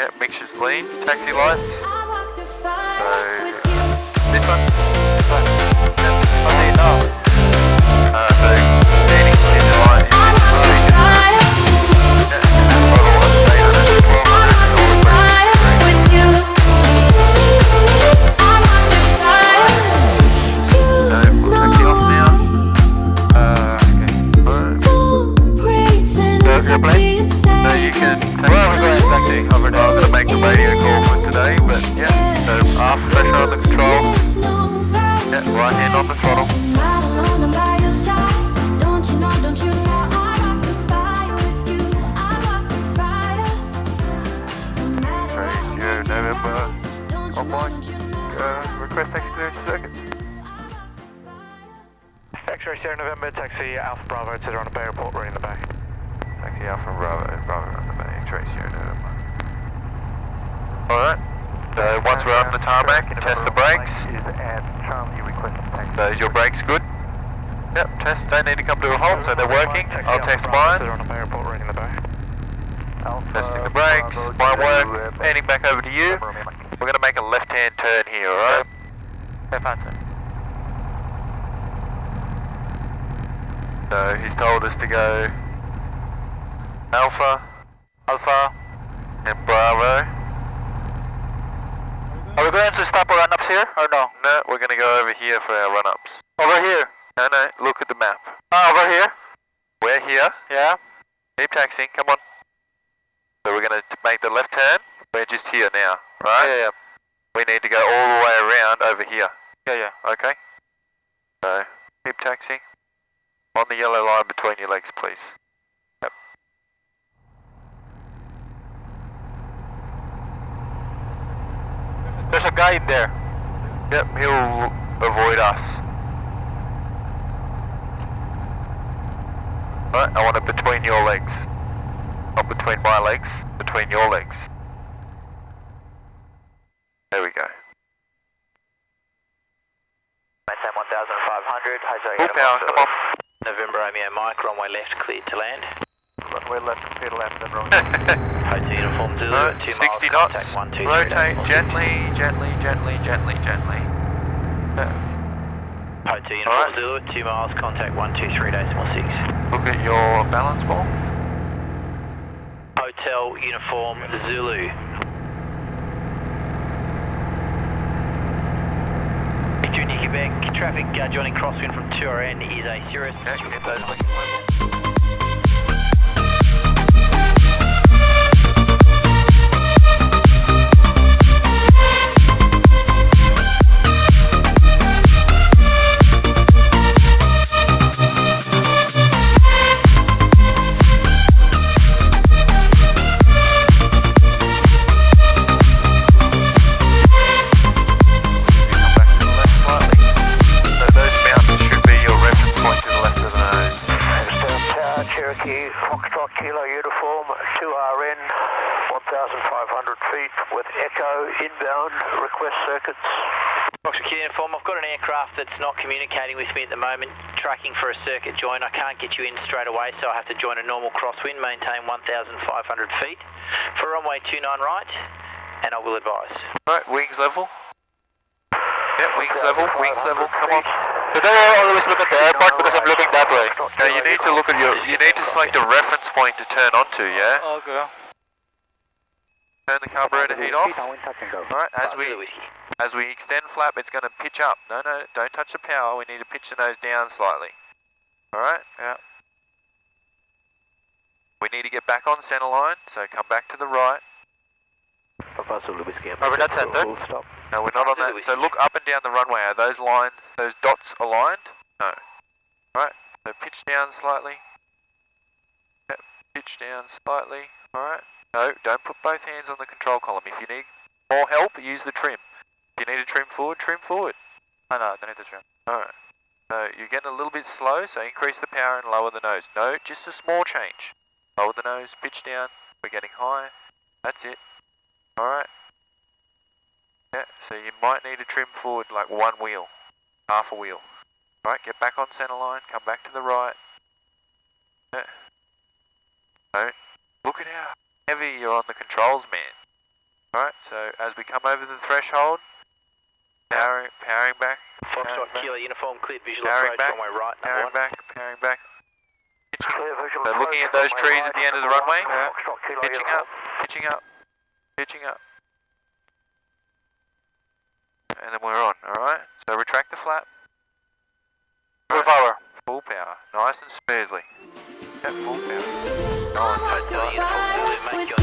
Yeah, mixture's lean, taxi lights. So, this one? What do you know? So, leaning in the light is right hand on the throttle. Radio November. Online. Request taxi clearance circuits. X-ray Sierra November, taxi Alpha Bravo to the Toronto Bay Airport, running the bay. Taxi Alpha Bravo on the bay. X-ray Sierra November. Alright. So once we're on the tarmac, test the brakes. So is your brakes good? Yep, test, don't need to come to a halt, so they're working. I'll test mine. Testing the brakes, mine work. Handing back over to you. We're going to make a left-hand turn here, alright? So he's told us to go Alpha, and Bravo. Are we going to stop our run-ups here, or no? No, we're going to go over here for our run-ups. Over here? No, look at the map. Oh, over here? We're here. Yeah. Keep taxiing, come on. So we're going to make the left turn. We're just here now, right? Yeah. We need to go all the way around over here. Yeah. Okay. So, keep taxiing. On the yellow line between your legs, please. Yep. There's a guy in there. Yep, he'll avoid us. Right, I want it between your legs. Not between my legs, between your legs. There we go. Maintain 1500, Full power, come on. November Romeo Mike, runway left, cleared to land. Runway left, clear to land, then wrong. Hotel uniform Zulu at 2 miles, 60 contact knots, 123. rotate gently. Hotel uniform Zulu at 2 miles, contact 123.6. Look at your balance ball. Hotel uniform Zulu. Victor Quebec, traffic joining crosswind from 2RN is a Cirrus. Foxtrot Kilo uniform, 2RN, 1,500 feet with Echo inbound, request circuits. Foxtrot Kilo uniform, I've got an aircraft that's not communicating with me at the moment, tracking for a circuit join. I can't get you in straight away, so I have to join a normal crosswind, maintain 1,500 feet for runway 29 right, and I will advise. Alright, wings level. Yep, wings level, come on. So don't always look at the airport because I'm looking that way. Now you need to look at you need to select a reference point to turn onto, yeah? Okay. Turn the carburetor heat off. Alright, as we extend flap, it's going to pitch up. No, don't touch the power, we need to pitch the nose down slightly. Alright? Yeah. We need to get back on center line, so come back to the right. Over that center. No, we're not on that. So look up and down the runway. Are those lines, those dots aligned? No. Right. So pitch down slightly. Yep. Pitch down slightly. Alright. No, don't put both hands on the control column. If you need more help, use the trim. If you need to trim forward, trim forward. No, I don't need to trim. Alright. So you're getting a little bit slow, so increase the power and lower the nose. No, just a small change. Lower the nose, pitch down. We're getting high. That's it. Alright. Yeah, so you might need to trim forward like one wheel, half a wheel. Right, get back on center line, come back to the right. Yeah. Don't. Look at how heavy you're on the controls, man. Alright, so as we come over the threshold, powering back. Foxtrot Kilo uniform, clear visual Powering approach, back, runway right, powering number 1. back, powering back. Pitching. Clear visual So looking at approach, those runway trees right, at the end of the number runway, 1, Foxtrot Kilo pitching uniform. up, pitching up, pitching up. And then we're on, alright? So retract the flap. Full power. Full power. Nice and smoothly. Yeah, full power. Nice. Hotel uniform, mate,